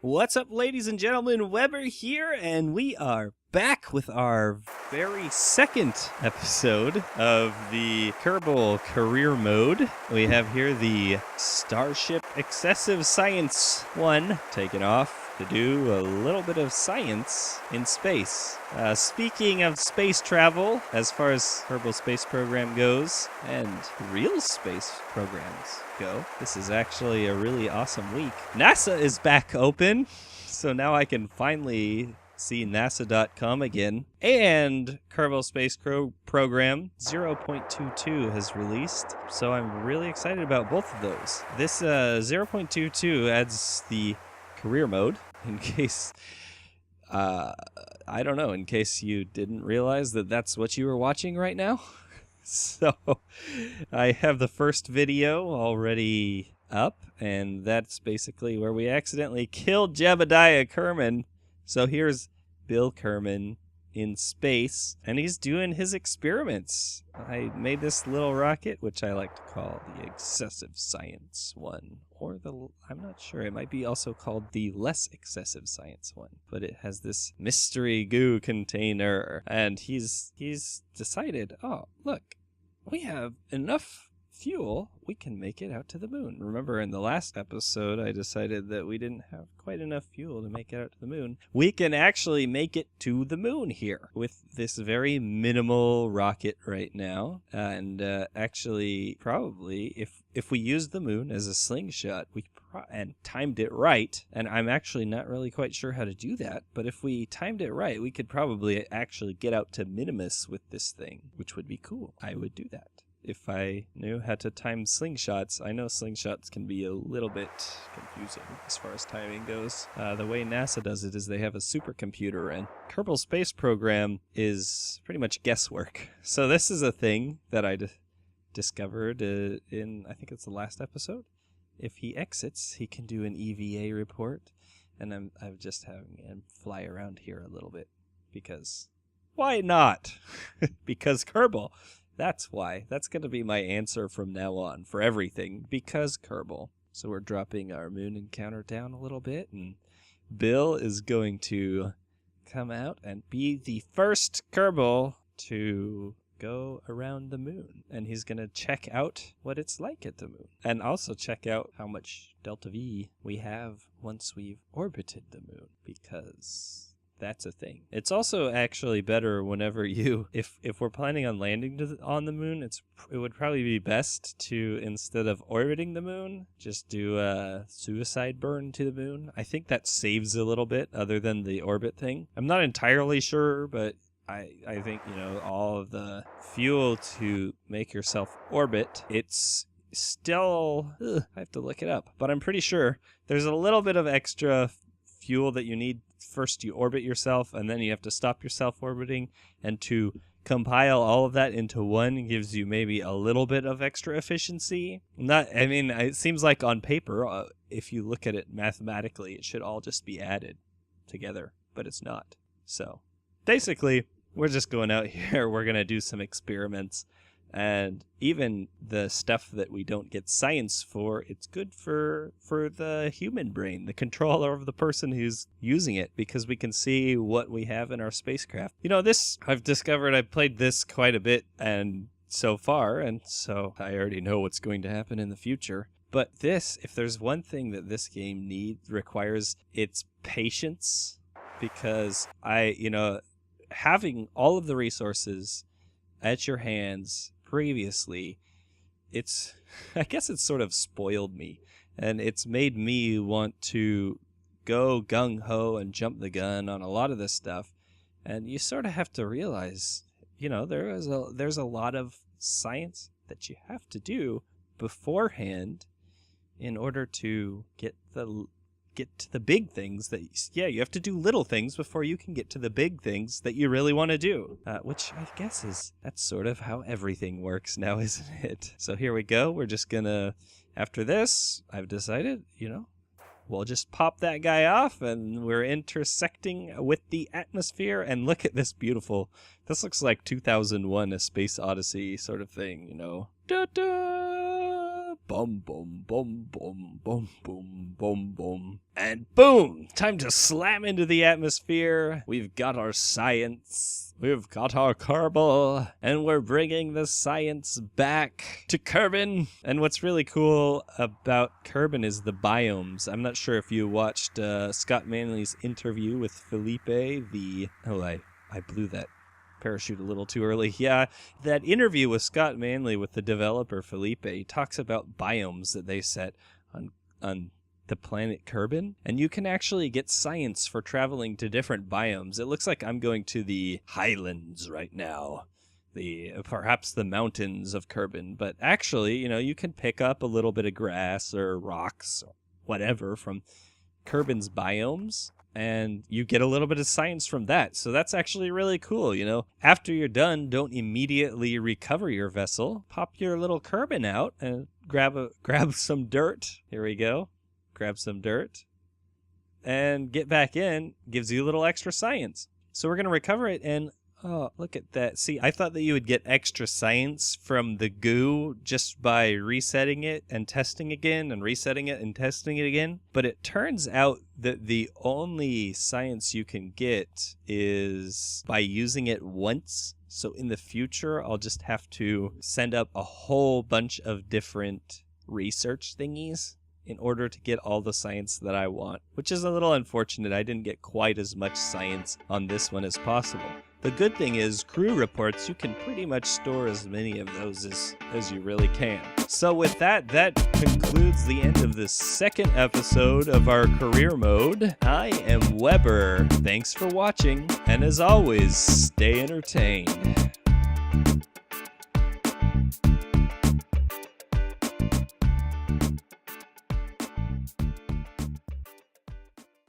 What's up, ladies and gentlemen? Weber here, and we are back with our very second episode of the Kerbal career mode. We have here the Starship Excessive Science 1 taken off to do a little bit of science in space. Speaking of space travel, as far as Kerbal Space Program goes, and real space programs go, this is actually a really awesome week. NASA is back open, so now I can finally see NASA.com again. And Kerbal Space Program 0.22 has released, so I'm really excited about both of those. This 0.22 adds the career mode, in case, I don't know, in case you didn't realize that that's what you were watching right now. So, I have the first video already up, and that's basically where we accidentally killed Jebediah Kerman. So here's Bill Kerman in space, and he's doing his experiments. I made this little rocket, which I like to call the Excessive Science 1, or I'm not sure, it might be also called the Less Excessive Science 1, but it has this mystery goo container, and he's decided, oh, look, we have enough fuel, we can make it out to the moon. Remember, in the last episode, I decided that we didn't have quite enough fuel to make it out to the moon. We can actually make it to the moon here with this very minimal rocket right now. And actually, probably, if we used the moon as a slingshot, and timed it right, and I'm actually not really quite sure how to do that, but if we timed it right, we could probably actually get out to Minimus with this thing, which would be cool. I would do that if I knew how to time slingshots. I know slingshots can be a little bit confusing as far as timing goes. The way NASA does it is they have a supercomputer, and Kerbal Space Program is pretty much guesswork. So this is a thing that I discovered in, I think it's the last episode. If he exits, he can do an EVA report, and I'm just having him fly around here a little bit, because why not? Because Kerbal. That's why. That's going to be my answer from now on for everything, because Kerbal. So we're dropping our moon encounter down a little bit, and Bill is going to come out and be the first Kerbal to go around the moon. And he's going to check out what it's like at the moon. And also check out how much delta V we have once we've orbited the moon, because that's a thing. It's also actually better whenever if we're planning on landing on the moon, it would probably be best to, instead of orbiting the moon, just do a suicide burn to the moon. I think that saves a little bit, other than the orbit thing. I'm not entirely sure, but I think, all of the fuel to make yourself orbit, it's still, I have to look it up, but I'm pretty sure there's a little bit of extra fuel that you need. First you orbit yourself, and then you have to stop yourself orbiting, and to compile all of that into one gives you maybe a little bit of extra efficiency. It seems like on paper, if you look at it mathematically, it should all just be added together, but it's not. So basically, we're just going out here, we're going to do some experiments, and even the stuff that we don't get science for, it's good for the human brain, the controller of the person who's using it, because we can see what we have in our spacecraft. This, I've discovered, I've played this quite a bit and so far, and so I already know what's going to happen in the future. But this, if there's one thing that this game requires, it's patience, because having all of the resources at your hands previously, I guess it's sort of spoiled me, and it's made me want to go gung-ho and jump the gun on a lot of this stuff. And you sort of have to realize, there's a lot of science that you have to do beforehand in order to get to the big things you have to do little things before you can get to the big things that you really want to do, which I guess that's sort of how everything works now, isn't it? So here we go. We're just gonna, after this, I've decided, we'll just pop that guy off, and we're intersecting with the atmosphere, and look at this this looks like 2001 A Space Odyssey sort of thing, Da-da! Boom, boom, boom, boom, boom, boom, boom, boom. And boom! Time to slam into the atmosphere. We've got our science. We've got our Kerbal. And we're bringing the science back to Kerbin. And what's really cool about Kerbin is the biomes. I'm not sure if you watched Scott Manley's interview with Felipe, I blew that parachute a little too early. Yeah, that interview with Scott Manley with the developer Felipe, he talks about biomes that they set on the planet Kerbin, and you can actually get science for traveling to different biomes. It looks like I'm going to the highlands right now, perhaps the mountains of Kerbin, but actually, you can pick up a little bit of grass or rocks or whatever from Kerbin's biomes, and you get a little bit of science from that. So that's actually really cool, After you're done, don't immediately recover your vessel. Pop your little Kerbin out and grab some dirt. Here we go. Grab some dirt. And get back in. Gives you a little extra science. So we're going to recover it, and oh, look at that. See, I thought that you would get extra science from the goo just by resetting it and testing again and resetting it and testing it again. But it turns out that the only science you can get is by using it once. So in the future, I'll just have to send up a whole bunch of different research thingies in order to get all the science that I want, which is a little unfortunate. I didn't get quite as much science on this one as possible. The good thing is, crew reports, you can pretty much store as many of those as you really can. So with that concludes the end of the second episode of our career mode. I am Weber. Thanks for watching, and as always, stay entertained.